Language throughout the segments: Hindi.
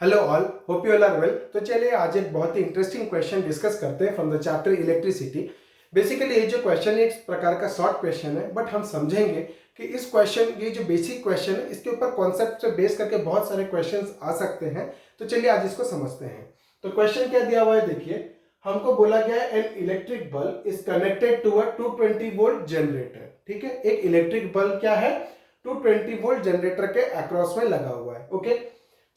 Hello all, hope you all are well. तो चलिए आज एक बहुत ही इंटरेस्टिंग क्वेश्चन डिस्कस करते हैं from the chapter electricity. Basically ये जो क्वेश्चन है एक प्रकार का शॉर्ट क्वेश्चन है, बट हम समझेंगे कि इस क्वेश्चन ये जो बेसिक क्वेश्चन है इसके ऊपर कॉन्सेप्ट से बेस करके बहुत सारे क्वेश्चंस आ सकते हैं। तो चलिए आज इसको समझते हैं। तो क्वेश्चन क्या दिया हुआ है, देखिए हमको बोला गया है an electric bulb is connected to a 220 volt generator. ठीक है, एक इलेक्ट्रिक बल्ब क्या है 220 वोल्ट जनरेटर के अक्रॉस में लगा हुआ है। ओके,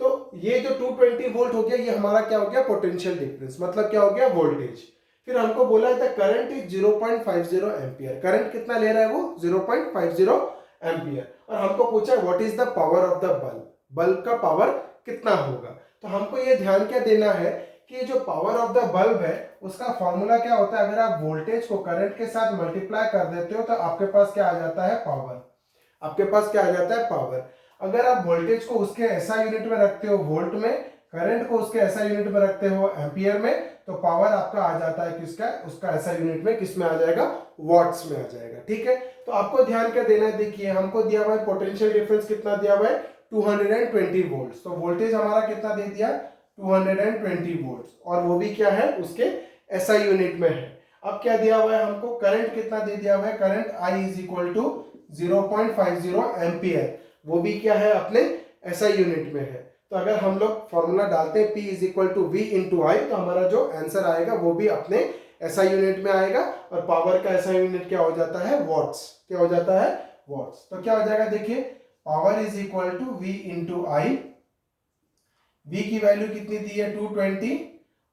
तो ये जो 220 वोल्ट हो गया ये हमारा क्या हो गया पोटेंशियल डिफरेंस, मतलब क्या हो गया वोल्टेज। फिर हमको बोला है करंट इज 0.50 एम्पियर। करंट कितना ले रहा है वो 0.50 एम्पियर। और हमको पूछा है what is the power of the bulb, bulb का पावर कितना होगा। तो हमको ये ध्यान क्या देना है कि ये जो पावर ऑफ द बल्ब है उसका फॉर्मूला क्या होता है। अगर आप वोल्टेज को करंट के साथ मल्टीप्लाई कर देते हो तो आपके पास क्या आ जाता है पावर। आपके पास क्या आ जाता है पावर। अगर आप वोल्टेज को उसके ऐसा यूनिट में रखते हो वोल्ट में, करंट को उसके ऐसा यूनिट में रखते हो एम्पियर में, तो पावर आपका आ जाता है किसका, उसका ऐसा यूनिट में किस में आ जाएगा, वॉट्स में आ जाएगा। ठीक है, तो आपको ध्यान क्या देना है, देखिए हमको दिया हुआ है पोटेंशियल डिफरेंस कितना दिया हुआ है 220 वोल्ट। तो वोल्टेज हमारा कितना दे दिया 220 वोल्ट, और वो भी क्या है उसके ऐसा यूनिट में है। अब क्या दिया हुआ है हमको, करंट कितना दे दिया हुआ है, current I is equal to 0.50 ampere, वो भी क्या है अपने ऐसा यूनिट में है। तो अगर हम लोग फॉर्मूला डालते हैं P is equal to V into I, तो हमारा जो आंसर आएगा वो भी अपने ऐसा यूनिट में आएगा। और पावर का ऐसा यूनिट क्या हो जाता है वॉट्स, क्या हो जाता है वॉट्स। तो क्या हो जाएगा देखिए power is equal to V into I. V की वैल्यू कितनी दी है 220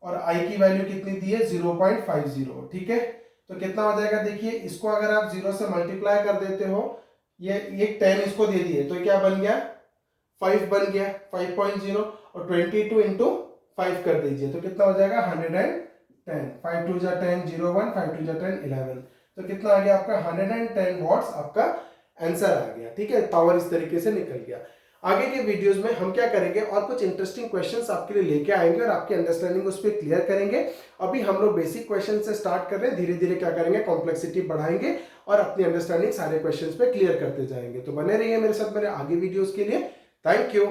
और I की वैल्यू कितनी दी है 0.50। ठीक है, तो कितना हो जाएगा देखिए, इसको अगर आप 0 से मल्टीप्लाई कर देते हो, ये 10 इसको दे दिए तो क्या बन गया 5 बन गया 5.0, और 22 इंटू 5 कर दीजिए तो कितना हो जाएगा 110। 5 2 जा 10 0 1, 5 2 जा 10 11, तो कितना आ गया आपका 110 वॉट्स आपका आंसर आ गया। ठीक है, पावर इस तरीके से निकल गया। आगे के वीडियोस में हम क्या करेंगे और कुछ इंटरेस्टिंग क्वेश्चंस आपके लिए लेके आएंगे और आपकी अंडरस्टैंडिंग उस पर क्लियर करेंगे। अभी हम लोग बेसिक क्वेश्चन से स्टार्ट कर रहे हैं, धीरे धीरे क्या करेंगे कॉम्प्लेक्सिटी बढ़ाएंगे और अपनी अंडरस्टैंडिंग सारे क्वेश्चंस पे क्लियर करते जाएंगे। तो बने रहिए मेरे साथ मेरे आगे वीडियोस के लिए। Thank you.